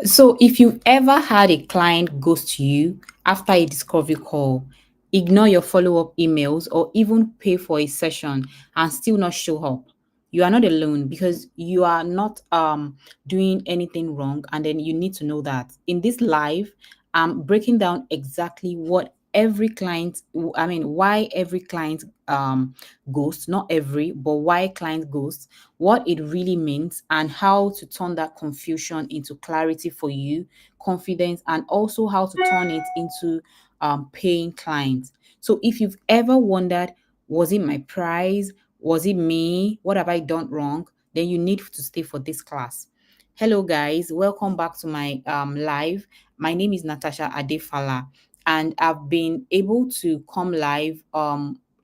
So, if you've ever had a client ghost you after a discovery call, ignore your follow up emails, or even pay for a session and still not show up, you are not alone because you are not doing anything wrong. And then you need to know that in this live, I'm breaking down exactly what every client, I mean, why every client ghost, not every, but why client ghost, what it really means, and how to turn that confusion into clarity for you, confidence, and also how to turn it into paying clients. So if you've ever wondered, was it my price? Was it me? What have I done wrong? Then you need to stay for this class. Hello, guys. Welcome back to my live. My name is Natasha Adefala, and I've been able to come live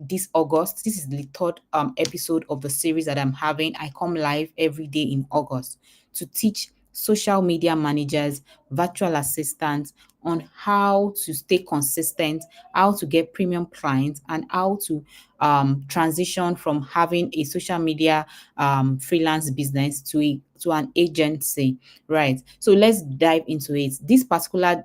this August. This is the third episode of the series that I'm having. I come live every day in August to teach social media managers, virtual assistants on how to stay consistent, how to get premium clients, and how to transition from having a social media freelance business to an agency. Right. So let's dive into it. This particular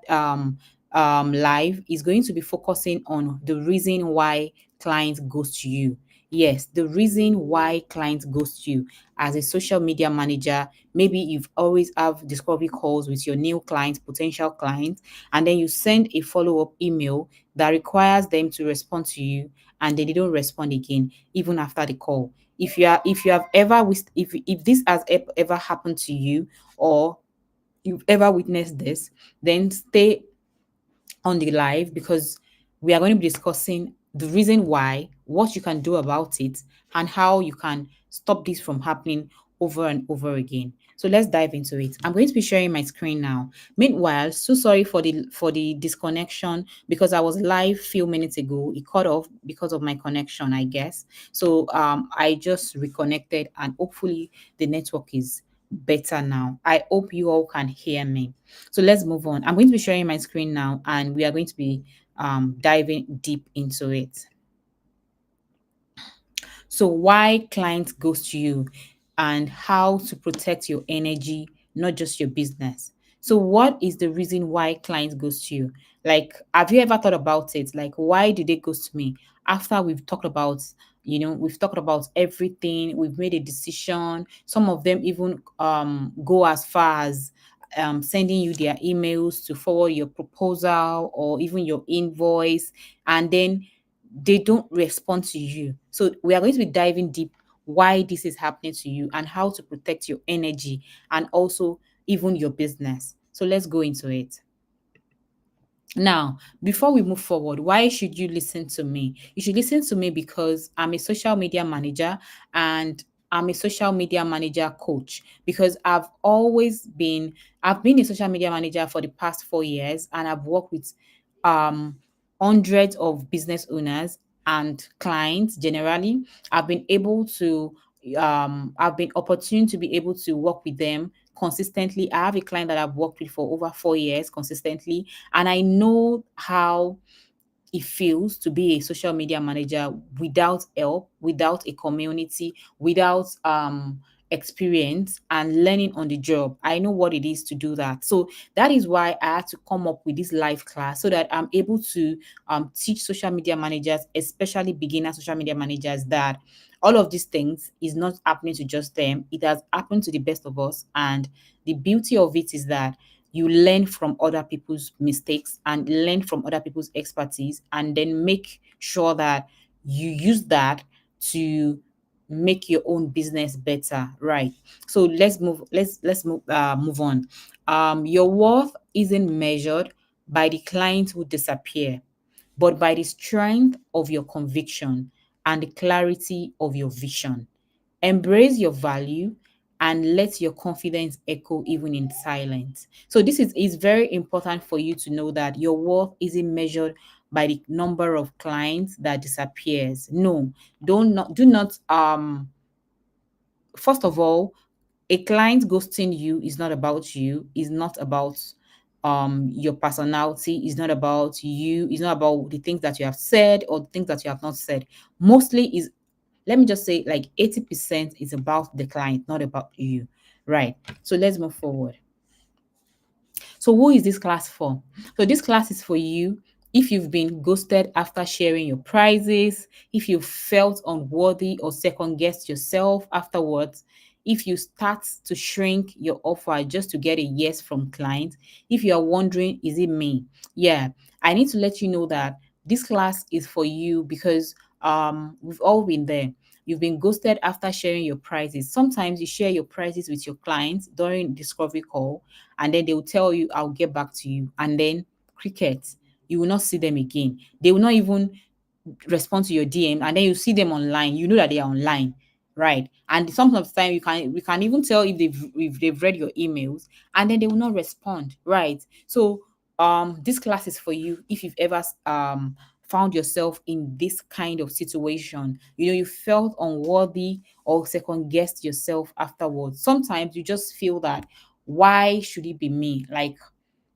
live is going to be focusing on the reason why clients ghost you. Yes, the reason why clients ghost you as a social media manager. Maybe you've always have discovery calls with your new clients, potential clients, and then you send a follow-up email that requires them to respond to you, and then they don't respond again, even after the call. If you have ever if this has ever happened to you, or you've ever witnessed this, then stay on the live because we are going to be discussing the reason why, what you can do about it, and how you can stop this from happening over and over again. So let's dive into it. I'm going to be sharing my screen now. Meanwhile, so sorry for the disconnection because I was live few minutes ago. It cut off because of my connection, I guess. So I just reconnected, and hopefully the network is better now. I hope you all can hear me. So let's move on. I'm going to be sharing my screen now, and we are going to be diving deep into it. So, why clients ghost you and how to protect your energy, not just your business. So, what is the reason why clients ghost you? Like, have you ever thought about it? Like, why do they ghost me? After we've talked about, we've talked about everything, we've made a decision. Some of them even go as far as sending you their emails to forward your proposal or even your invoice, and then they don't respond to you. So we are going to be diving deep why this is happening to you and how to protect your energy and also even your business. So let's go into it. Now, before we move forward, why should you listen to me? You should listen to me because I'm a social media manager, and I'm a social media manager coach because I've been a social media manager for the past 4 years, and I've worked with um hundreds of business owners and clients generally. I've been opportune to be able to work with them consistently. I have a client that I've worked with for over 4 years consistently, and I know how it feels to be a social media manager without help, without a community, without experience and learning on the job. I know what it is to do that. So that is why I had to come up with this live class so that I'm able to teach social media managers, especially beginner social media managers, that all of these things is not happening to just them. It has happened to the best of us. And the beauty of it is that you learn from other people's mistakes and learn from other people's expertise, and then make sure that you use that to make your own business better, right? So let's move on. Your worth isn't measured by the clients who disappear, but by the strength of your conviction and the clarity of your vision. Embrace your value and let your confidence echo even in silence. So this is very important for you to know that your worth isn't measured by the number of clients that disappears. No, do not first of all, a client ghosting you is not about you, is not about your personality, is not about you, is not about the things that you have said or the things that you have not said. Mostly is, let me just say, like 80% is about the client, not about you. Right. So let's move forward. So who is this class for? So this class is for you if you've been ghosted after sharing your prices, if you felt unworthy or second guessed yourself afterwards, if you start to shrink your offer just to get a yes from clients, if you are wondering, is it me? Yeah, I need to let you know that this class is for you because we've all been there. You've been ghosted after sharing your prices. Sometimes you share your prices with your clients during discovery call, and then they will tell you, I'll get back to you. And then cricket, you will not see them again. They will not even respond to your DM, and then you see them online. You know that they are online, right? And sometimes time we can even tell if they've read your emails, and then they will not respond, right? So this class is for you if you've ever found yourself in this kind of situation. You know, you felt unworthy or second guessed yourself afterwards. Sometimes you just feel that, why should it be me? Like,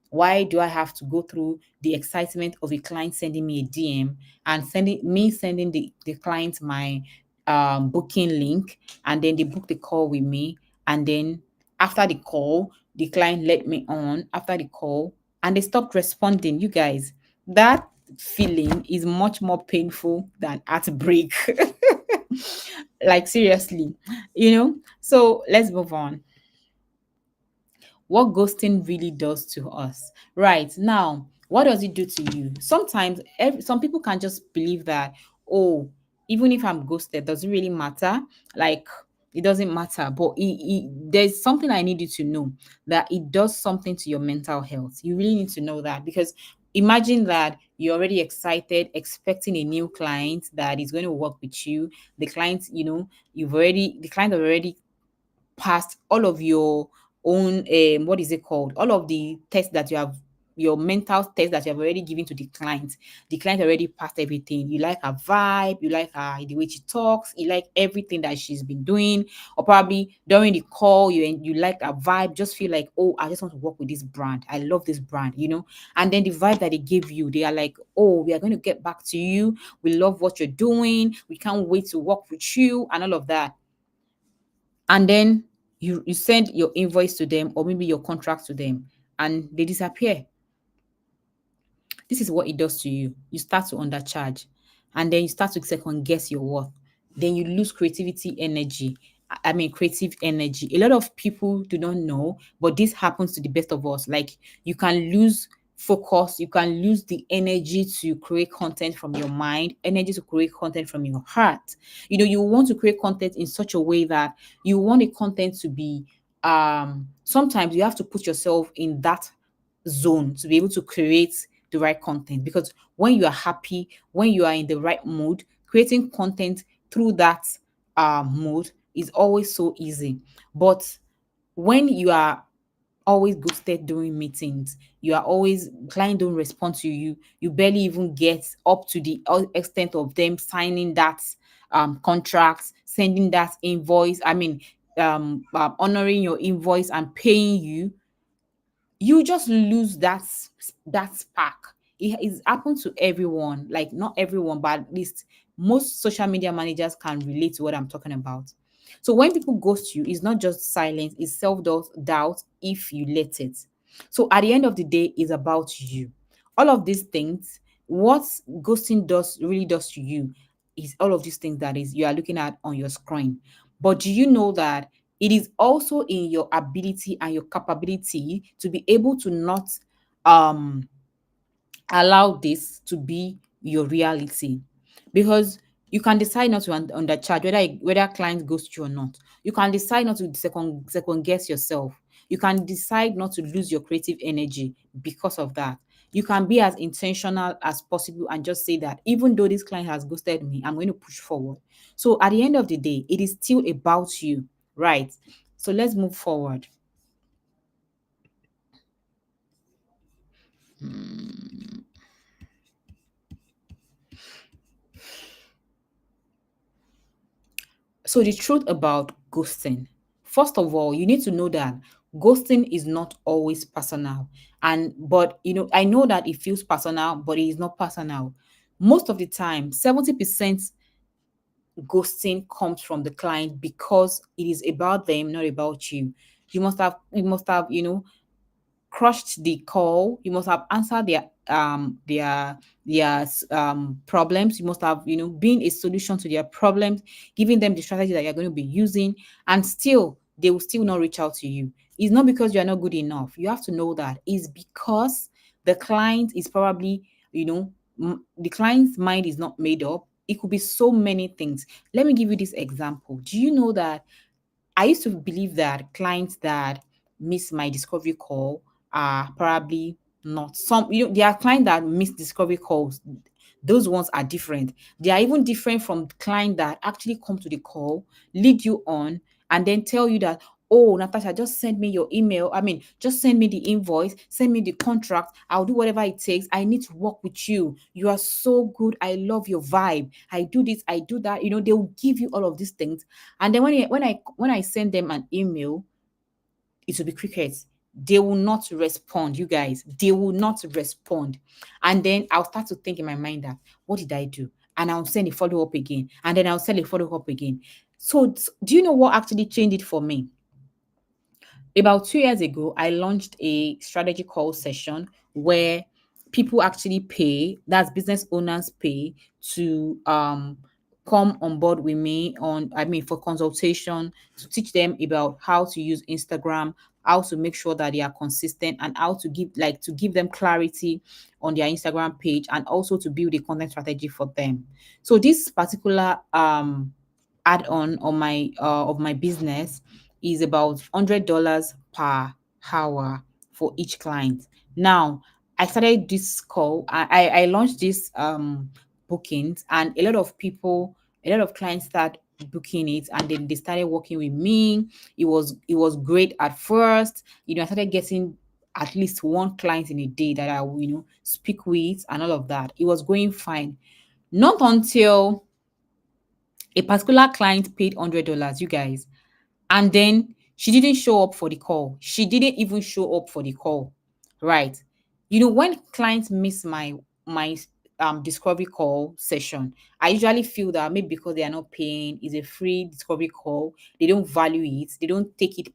why do I have to go through the excitement of a client sending me a DM and sending the client my booking link, and then they book the call with me, and then after the call, the client let me on after the call and they stopped responding. You guys, that feeling is much more painful than heartbreak. Like seriously, you know. So let's move on. What ghosting really does to us. Right now, what does it do to you? Sometimes, some people can just believe that, oh, even if I'm ghosted, does it really matter? Like, it doesn't matter. But there's something I need you to know, that it does something to your mental health. You really need to know that, because imagine that you're already excited, expecting a new client that is going to work with you. The client, the client already passed all of your own what is it called, all of the tests that you have, your mental test that you have already given to the client already passed everything. You like her vibe, you like her the way she talks, you like everything that she's been doing, or probably during the call you like her vibe, just feel like, oh, I just want to work with this brand, I love this brand, and then the vibe that they give you, they are like, oh, we are going to get back to you, we love what you're doing, we can't wait to work with you, and all of that. And then you send your invoice to them, or maybe your contract to them, and they disappear. This is what it does to you. You start to undercharge, and then you start to second guess your worth. Then you lose creativity energy. I mean, creative energy. A lot of people do not know, but this happens to the best of us. Like, you can lose focus, you can lose the energy to create content from your mind, energy to create content from your heart. You want to create content in such a way that you want the content to be sometimes you have to put yourself in that zone to be able to create the right content, because when you are happy, when you are in the right mood, creating content through that mood is always so easy. But when you are always ghosted during meetings, you are always client don't respond to you, you barely even get up to the extent of them signing that contract, sending that invoice, I mean honoring your invoice and paying you, you just lose that spark. It's happened to everyone, like not everyone, but at least most social media managers can relate to what I'm talking about. So when people ghost you, it's not just silence, it's self doubt if you let it. So at the end of the day, it's about you. All of these things, what ghosting does to you is all of these things that is you are looking at on your screen. But do you know that it is also in your ability and your capability to be able to not um allow this to be your reality? Because you can decide not to undercharge whether client goes to you or not. You can decide not to second guess yourself. You can decide not to lose your creative energy because of that. You can be as intentional as possible and just say that even though this client has ghosted me, I'm going to push forward. So at the end of the day, it is still about you, right? So let's move forward. So the truth about ghosting, first of all, you need to know that ghosting is not always personal. And but I know that it feels personal, but it is not personal. Most of the time, 70% ghosting comes from the client because it is about them, not about you. You must have, crushed the call. You must have answered their problems. You must have, been a solution to their problems, giving them the strategy that you're going to be using, and still they will still not reach out to you. It's not because you are not good enough. You have to know that it's because the client is probably, the client's mind is not made up. It could be so many things. Let me give you this example. Do you know that I used to believe that clients that miss my discovery call are probably not some, there are clients that miss discovery calls. Those ones are different. They are even different from clients that actually come to the call, lead you on, and then tell you that, oh, Natasha, just send me your email. I mean, just send me the invoice, send me the contract. I'll do whatever it takes. I need to work with you. You are so good. I love your vibe. I do this, I do that. They will give you all of these things. And then when I send them an email, it will be crickets. They will not respond, you guys. They will not respond. And then I'll start to think in my mind that, what did I do? And I'll send a follow up again. And then I'll send a follow up again. So, do you know what actually changed it for me? About 2 years ago, I launched a strategy call session where people actually pay, that's business owners pay to come on board with me for consultation, to teach them about how to use Instagram, how to make sure that they are consistent, and how to give them clarity on their Instagram page, and also to build a content strategy for them. So this particular add-on on my of my business is about $100 per hour for each client. Now, I started this call. I launched this bookings, and a lot of clients start booking it, and then they started working with me. It was great at first. I started getting at least one client in a day that I will, speak with, and all of that. It was going fine. Not until a particular client paid $100, you guys, and then she didn't show up for the call. She didn't even show up for the call. Right. When clients miss my discovery call session, I usually feel that maybe because they are not paying, it's a free discovery call, they don't value it, they don't take it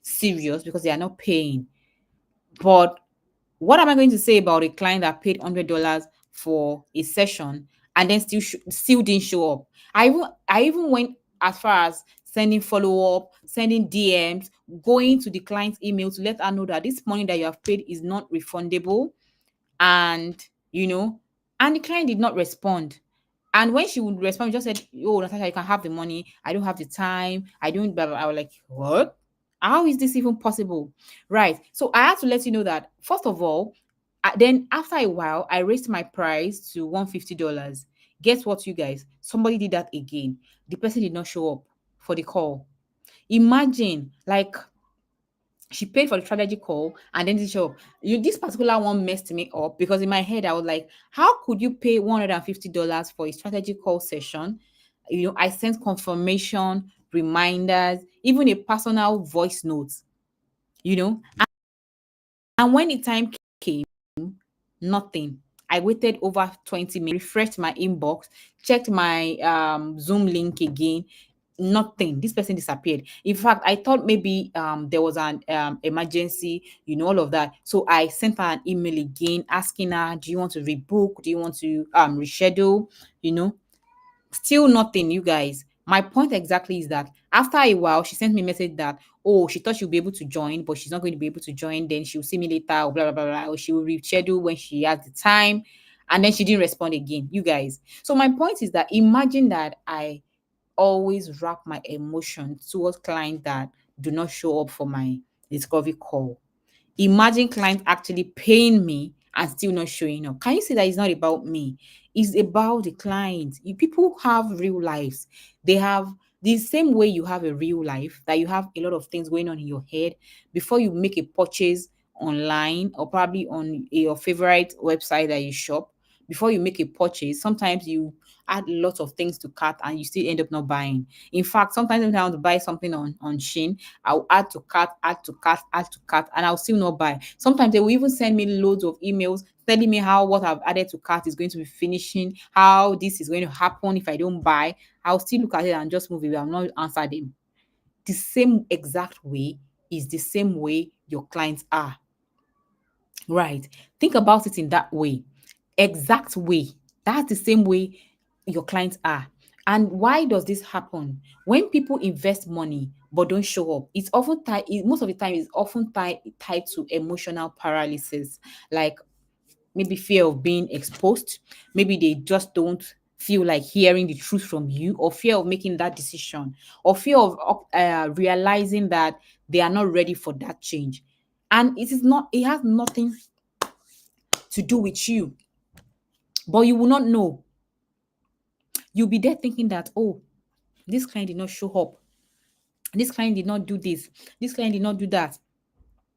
serious because they are not paying. But what am I going to say about a client that paid $100 for a session and then still didn't show up? I even went as far as sending follow up, sending DMs, going to the client's email to let her know that this money that you have paid is not refundable, and and the client did not respond. And when she would respond, just said, "Oh, Natasha, you can have the money. I don't have the time. I don't." Blah, blah. I was like, "What? How is this even possible?" Right. So I had to let you know that first of all, then after a while, I raised my price to $150. Guess what, you guys? Somebody did that again. The person did not show up for the call. Imagine, like, she paid for the strategy call and then didn't show up. This particular one messed me up because in my head I was like, how could you pay $150 for a strategy call session? I sent confirmation, reminders, even a personal voice note, you know, and when the time came, nothing. I waited over 20 minutes, refreshed my inbox, checked my Zoom link again. Nothing. This person disappeared. In fact, I thought maybe there was an emergency, all of that. So I sent her an email again asking her, do you want to rebook? Do you want to reschedule? You know, Still nothing, you guys. My point exactly is that after a while, she sent me a message that, oh, she thought she'll be able to join, but she's not going to be able to join. Then she'll see me later, or blah, blah, blah, blah, or she will reschedule when she has the time. And then she didn't respond again, you guys. So my point is that imagine that I always wrap my emotion towards clients that do not show up for my discovery call. Imagine clients actually paying me and still not showing up. Can you see that it's not about me? It's about the client. People have real lives. They have the same way you have a real life, that you have a lot of things going on in your head before you make a purchase online, or probably on your favorite website that you shop. Before you make a purchase, sometimes you add lots of things to cart and you still end up not buying. In fact, sometimes when I want to buy something on Shein, I'll add to cart, add to cart, add to cart, and I'll still not buy. Sometimes they will even send me loads of emails telling me how what I've added to cart is going to be finishing, how this is going to happen if I don't buy. I'll still look at it and just move it. I'll not answer them. The same exact way is the same way your clients are. Right. Think about it in that way. Exact way. That's the same way your clients are. And why does this happen? When people invest money but don't show up, it's often tied, most of the time, it's often tied to emotional paralysis, like maybe fear of being exposed. Maybe they just don't feel like hearing the truth from you, or fear of making that decision, or fear of realizing that they are not ready for that change. And it has nothing to do with you, but you will not know. You'll be there thinking that, oh, this client did not show up. This client did not do this. This client did not do that.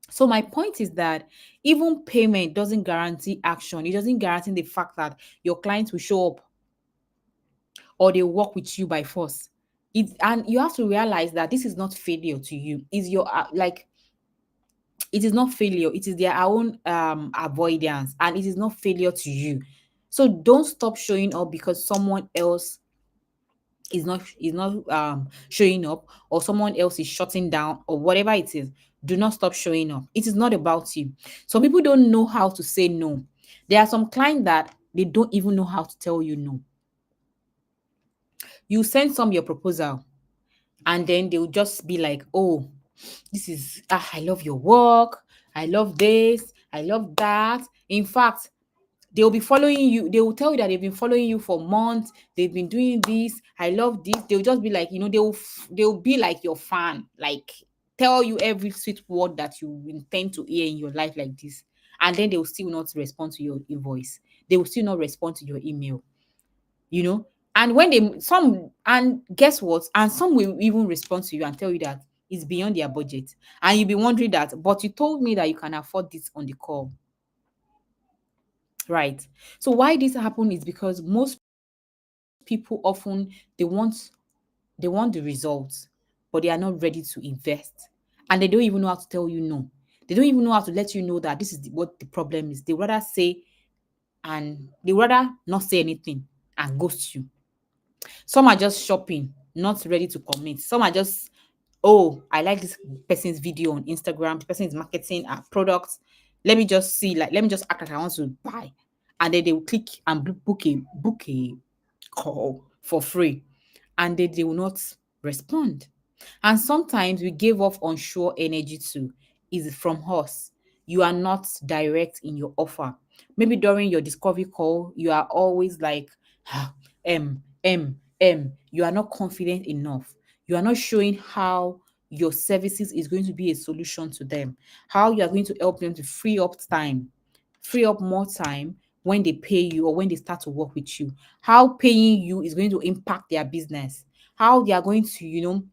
So my point is that even payment doesn't guarantee action. It doesn't guarantee the fact that your clients will show up or they work with you by force. And you have to realize that this is not failure to you. Is your like it is not failure. It is their own avoidance, and it is not failure to you. So don't stop showing up because someone else is not showing up, or someone else is shutting down, or whatever it is. Do not stop showing up. It is not about you. Some people don't know how to say no. There are some clients that they don't even know how to tell you no. You send some your proposal, and then they will just be like, oh, this is I love your work, I love this, I love that. In fact, they'll be following you. They will tell you that they've been following you for months. They've been doing this. I love this. They'll just be like, they'll be like your fan, like tell you every sweet word that you intend to hear in your life like this. And then they will still not respond to your invoice. They will still not respond to your email, you know. And when they some and guess what? And some will even respond to you and tell you that it's beyond their budget. And you'll be wondering that, but you told me that you can afford this on the call. Right. So why this happen is because most people often they want they want the results, but they are not ready to invest. And they don't even know how to tell you no. They don't even know how to let you know that this is what the problem is. They rather say, and they rather not say anything and ghost you. Some are just shopping, not ready to commit. Some are just, oh, I like this person's video on Instagram. The person is marketing a product. Let me just act like I want to buy. And then they will click and book a call for free. And they will not respond. And sometimes we give off unsure energy too. Is from us. You are not direct in your offer. Maybe during your discovery call, you are always like, ah, You are not confident enough. You are not showing how your services is going to be a solution to them, how you are going to help them to free up more time when they pay you or when they start to work with you, how paying you is going to impact their business, how they are going to,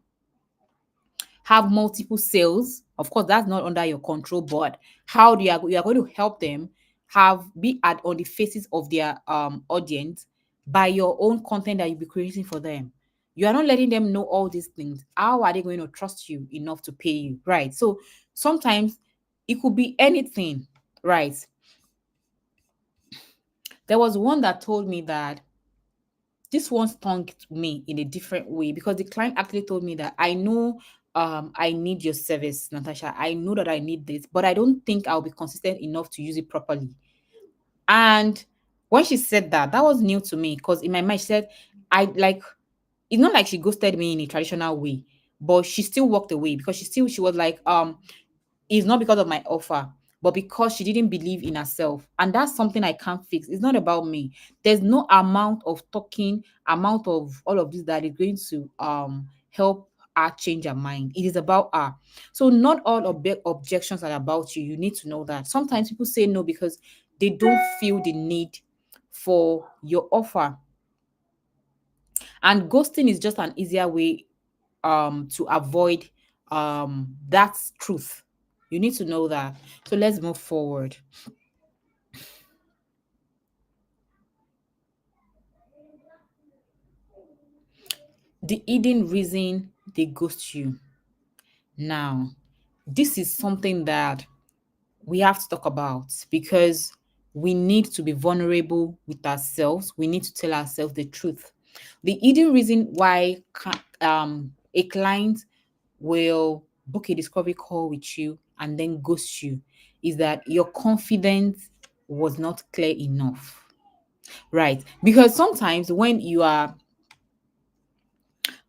have multiple sales. Of course, that's not under your control, but how you are going to help them be at on the faces of their audience by your own content that you'll be creating for them. You are not letting them know all these things. How are they going to trust you enough to pay you? Right. So sometimes it could be anything, right? There was one that told me that this one stung me in a different way because the client actually told me that I know I need your service, Natasha. I know that I need this, but I don't think I'll be consistent enough to use it properly. And when she said that, that was new to me because in my mind she said, I like it's not like she ghosted me in a traditional way, but she still walked away because she was like, it's not because of my offer, but because she didn't believe in herself. And that's something I can't fix. It's not about me. There's no amount of talking, amount of all of this that is going to help her change her mind. It is about her. So not all objections are about you. You need to know that. Sometimes people say no because they don't feel the need for your offer. And ghosting is just an easier way to avoid that truth. You need to know that. So let's move forward. The hidden reason they ghost you. Now, this is something that we have to talk about because we need to be vulnerable with ourselves. We need to tell ourselves the truth. The hidden reason why a client will book a discovery call with you and then ghost you is that your confidence was not clear enough. Right? Because sometimes when you have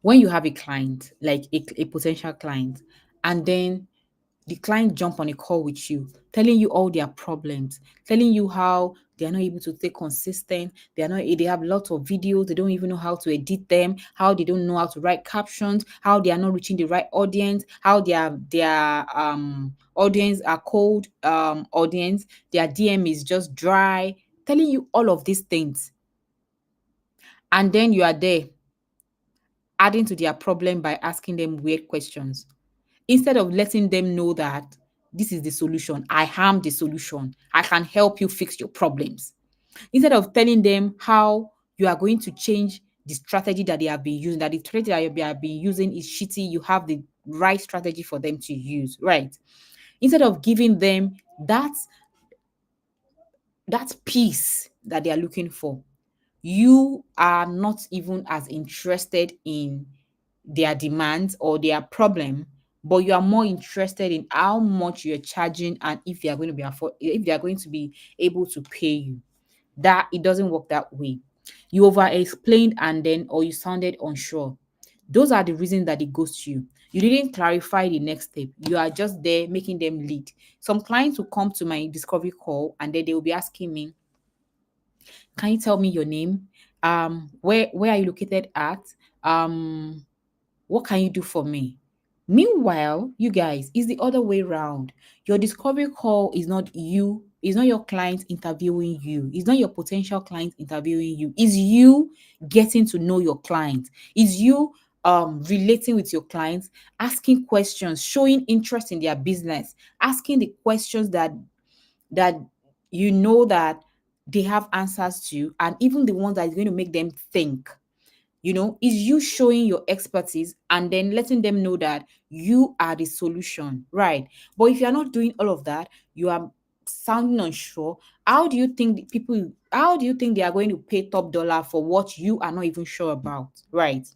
a client, like a potential client, and then the client jump on a call with you, telling you all their problems, telling you how they are not able to stay consistent, they have lots of videos, they don't even know how to edit them, how they don't know how to write captions, how they are not reaching the right audience, how their audience are cold audience, their DM is just dry, telling you all of these things. And then you are there adding to their problem by asking them weird questions instead of letting them know that this is the solution. I am the solution. I can help you fix your problems. Instead of telling them how you are going to change the strategy that they have been using, that the strategy that they have been using is shitty, you have the right strategy for them to use, right? Instead of giving them that peace that they are looking for, you are not even as interested in their demands or their problem, but you are more interested in how much you're charging and if they are going to if they are going to be able to pay you. That it doesn't work that way. You over explained and then or you sounded unsure. Those are the reasons that it goes to you. You didn't clarify the next step. You are just there making them lead. Some clients will come to my discovery call and then they will be asking me, can you tell me your name? Where are you located at? Um, what can you do for me? Meanwhile, you guys, it's the other way around. Your discovery call is not you, it's not your client interviewing you, it's not your potential client interviewing you, it's you getting to know your client, it's you relating with your clients, asking questions, showing interest in their business, asking the questions that you know that they have answers to, and even the ones that is going to make them think. Is you showing your expertise and then letting them know that you are the solution, right? But if you're not doing all of that, you are sounding unsure. How do you think they are going to pay top dollar for what you are not even sure about, right?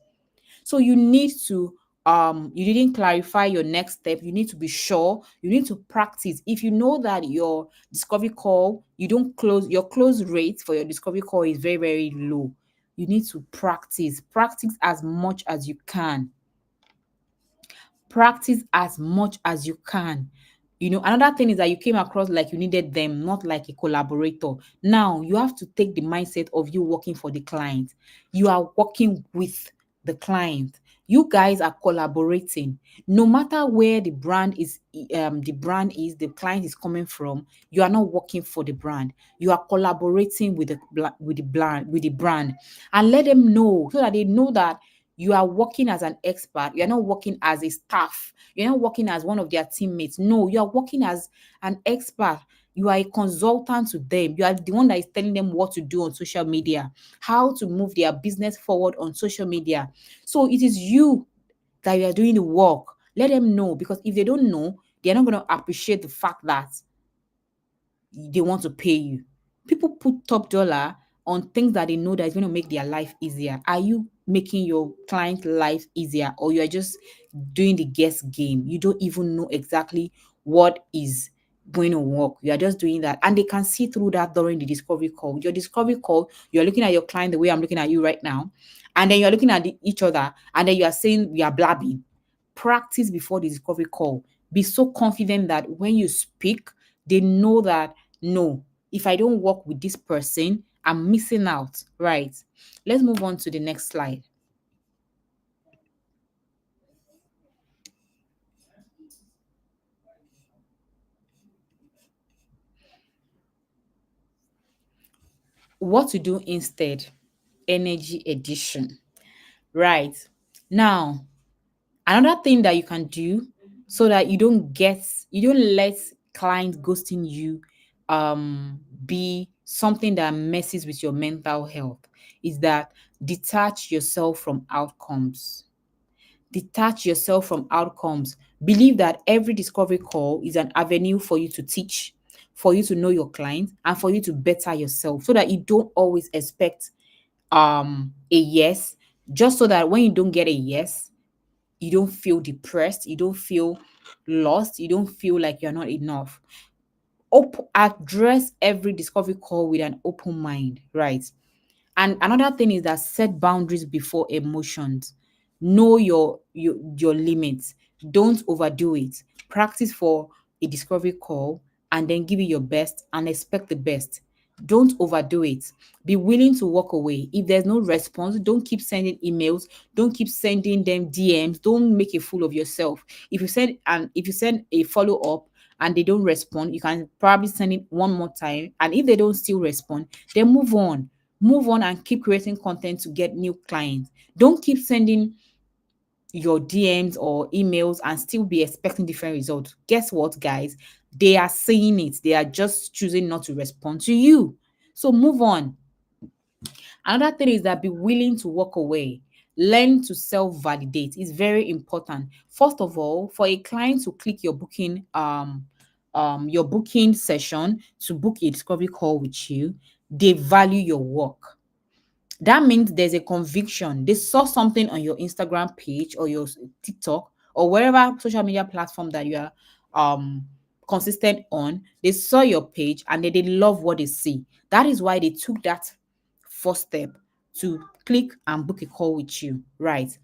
So you need to you didn't clarify your next step. You need to be sure. You need to practice. If you know that your discovery call, you don't close your close rate for your discovery call is very, very low. You need to practice. Practice as much as you can. Practice as much as you can. Another thing is that you came across like you needed them, not like a collaborator. Now you have to take the mindset of you working for the client. You are working with the client. You guys are collaborating. No matter where the client is coming from, you are not working for the brand. You are collaborating with the brand, and let them know so that they know that you are working as an expert. You're not working as a staff. You're not working as one of their teammates. No, you are working as an expert. You are a consultant to them. You are the one that is telling them what to do on social media, how to move their business forward on social media. So it is you that you are doing the work. Let them know, because if they don't know, they're not going to appreciate the fact that they want to pay you. People put top dollar on things that they know that is going to make their life easier. Are you making your client life easier, or you are just doing the guess game? You don't even know exactly what is going to work. You are just doing that. And they can see through that during the discovery call. Your discovery call, you're looking at your client the way I'm looking at you right now. And then you're looking at each other, and then you are saying we are blabbing. Practice before the discovery call. Be so confident that when you speak, they know that no, if I don't work with this person, I'm missing out. Right. Let's move on to the next slide. What to do instead? Energy edition. Right. Now, another thing that you can do so that you don't let clients ghosting you be something that messes with your mental health is that detach yourself from outcomes. Detach yourself from outcomes. Believe that every discovery call is an avenue for you to teach, for you to know your client, and for you to better yourself so that you don't always expect a yes, just so that when you don't get a yes, you don't feel depressed, you don't feel lost, you don't feel like you're not enough. Address every discovery call with an open mind, right? And another thing is that set boundaries before emotions. Know your limits. Don't overdo it. Practice for a discovery call and then give it your best and expect the best. Don't overdo it. Be willing to walk away. If there's no response, don't keep sending emails. Don't keep sending them DMs. Don't make a fool of yourself. If you send a follow up and they don't respond, you can probably send it one more time. And if they don't still respond, then move on and keep creating content to get new clients. Don't keep sending your DMs or emails and still be expecting different results. Guess what, guys? They are saying it. They are just choosing not to respond to you. So move on. Another thing is that be willing to walk away. Learn to self-validate. It's very important. First of all, for a client to click your booking session to book a discovery call with you, they value your work. That means there's a conviction. They saw something on your Instagram page or your TikTok or wherever social media platform that you are um consistent on. They saw your page and they love what they see. That is why they took that first step to click and book a call with you, right?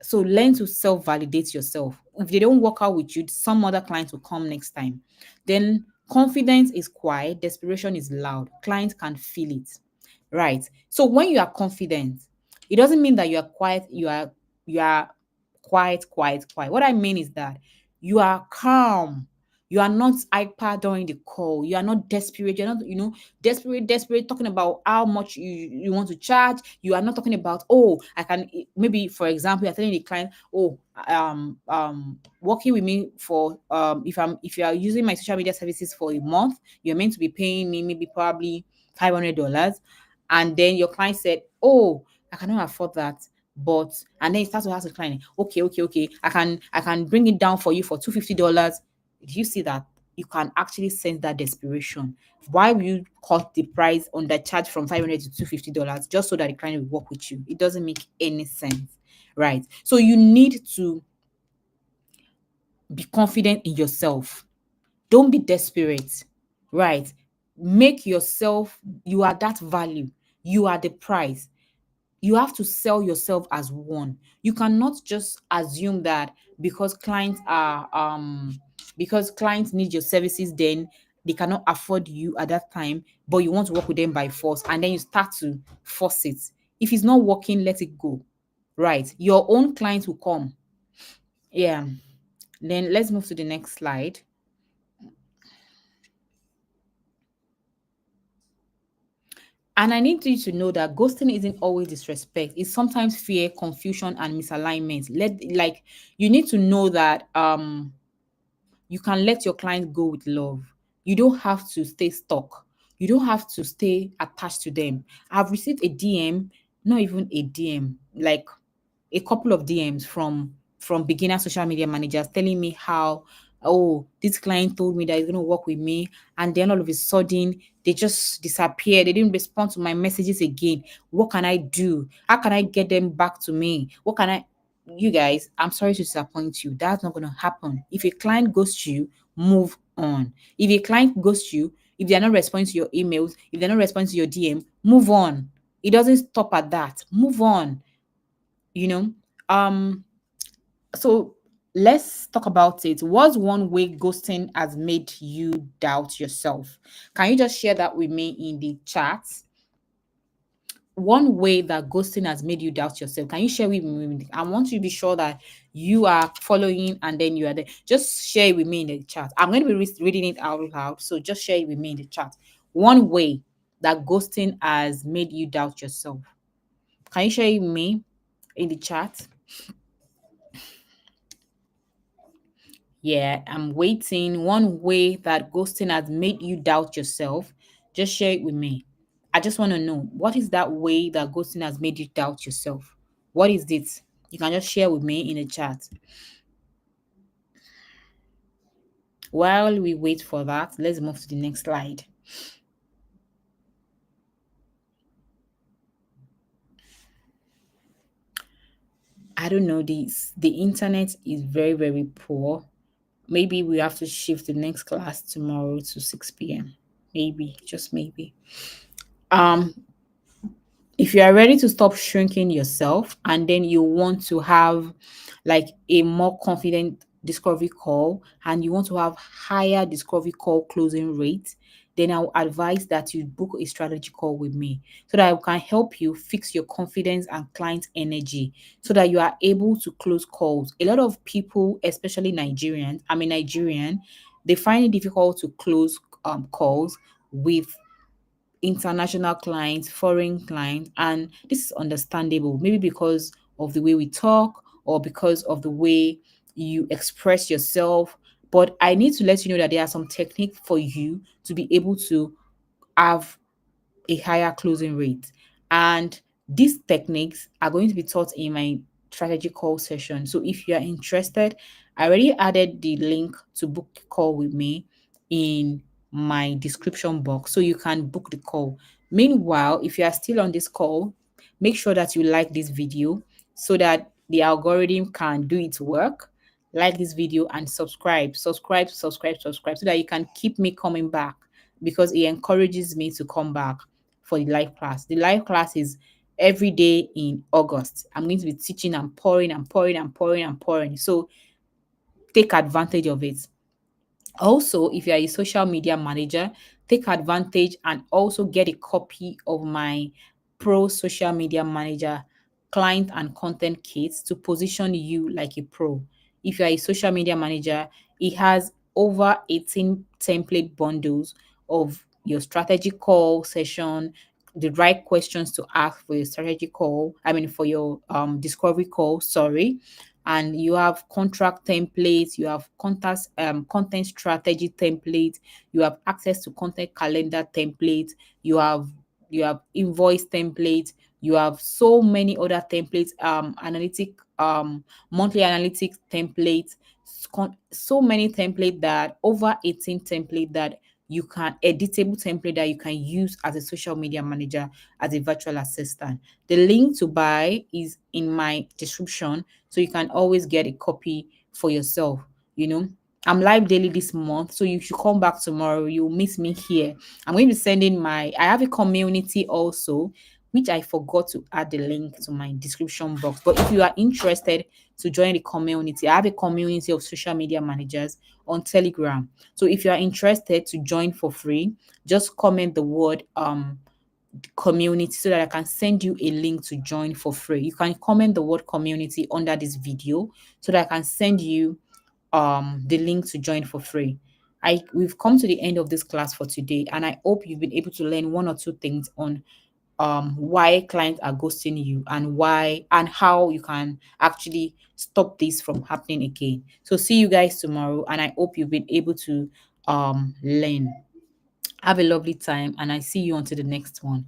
So learn to self-validate yourself. If they don't work out with you, some other clients will come next time. Then confidence is quiet, desperation is loud. Clients can feel it. Right. So when you are confident, it doesn't mean that you are quiet, you are quiet. What I mean is that you are calm. You are not hyper during the call. You are not desperate. You're not, desperate, talking about how much you want to charge. You are not talking about, oh, I can maybe, for example, you're telling the client, oh, working with me for if you are using my social media services for a month, you're meant to be paying me maybe probably $500, and then your client said, oh, I cannot afford that. But and then you start to ask the client, okay, I can bring it down for you for $250. Do you see that? You can actually sense that desperation. Why will you cut the price on the charge from 500 to $250 just so that the client will work with you? It doesn't make any sense, right? So you need to be confident in yourself. Don't be desperate, right? Make yourself, you are that value, you are the price. You have to sell yourself as one. You cannot just assume that because clients need your services, then they cannot afford you at that time, but you want to work with them by force, and then you start to force it. If it's not working, let it go. Right? Your own clients will come. Yeah. Then let's move to the next slide. And I need you to know that ghosting isn't always disrespect. It's sometimes fear, confusion, and misalignment. You need to know that you can let your client go with love. You don't have to stay stuck. You don't have to stay attached to them. I've received a DM, not even a DM, like a couple of DMs from beginner social media managers telling me how, oh, this client told me that he's going to work with me, and then all of a sudden they just disappeared. They didn't respond to my messages again. What can I do? How can I get them back to me? What can I? You guys, I'm sorry to disappoint you. That's not going to happen. If a client ghosts you, move on. If a client ghosts you, if they're not responding to your emails, if they're not responding to your DM, move on. It doesn't stop at that. Move on. you know um so let's talk about it. What's one way ghosting has made you doubt yourself? Can you just share that with me in the chat? One way that ghosting has made you doubt yourself, can you share with me? I want you to be sure that you are following and then you are there. Just share it with me in the chat. I'm going to be reading it out loud, so just share it with me in the chat. One way that ghosting has made you doubt yourself, can you share it with me in the chat? Yeah, I'm waiting. One way that ghosting has made you doubt yourself, just share it with me. I just want to know, what is that way that ghosting has made you doubt yourself? What is it? You can just share with me in the chat. While we wait for that, let's move to the next slide. I don't know, the internet is very, very poor. Maybe we have to shift the next class tomorrow to 6 p.m. Maybe, just maybe. Um, if you are ready to stop shrinking yourself and then you want to have like a more confident discovery call and you want to have higher discovery call closing rate, then I'll advise that you book a strategy call with me so that I can help you fix your confidence and client energy so that you are able to close calls. A lot of people, especially Nigerians, I'm a Nigerian, they find it difficult to close calls with international clients, foreign clients, and this is understandable. Maybe because of the way we talk or because of the way you express yourself. But I need to let you know that there are some techniques for you to be able to have a higher closing rate. And these techniques are going to be taught in my strategy call session. So if you are interested, I already added the link to book the call with me in my description box so you can book the call. Meanwhile, if you are still on this call, make sure that you like this video so that the algorithm can do its work. Like this video and subscribe so that you can keep me coming back because it encourages me to come back for the live class. The live class is every day in August. I'm going to be teaching and pouring and pouring and pouring and pouring. So take advantage of it. Also, if you are a social media manager, take advantage and also get a copy of my Pro Social Media Manager client and content kits to position you like a pro. If you are a social media manager, it has over 18 template bundles of your strategy call session, the right questions to ask for your strategy call, I mean, for your discovery call, sorry, and you have contract templates, you have content strategy template, you have access to content calendar template, you have invoice template, you have so many other templates, analytic monthly analytics templates, so many template that over 18 template that you can editable template that you can use as a social media manager, as a virtual assistant. The link to buy is in my description, so you can always get a copy for yourself. You know, I'm live daily this month, so you should come back tomorrow. You'll miss me here. I'm going to be sending I have a community also, which I forgot to add the link to my description box. But if you are interested to join the community, I have a community of social media managers on Telegram. So if you are interested to join for free, just comment the word community so that I can send you a link to join for free. You can comment the word community under this video so that I can send you the link to join for free. We've come to the end of this class for today, and I hope you've been able to learn one or two things on why clients are ghosting you and why and how you can actually stop this from happening again. So see you guys tomorrow, and I hope you've been able to learn. Have a lovely time, and I see you until the next one.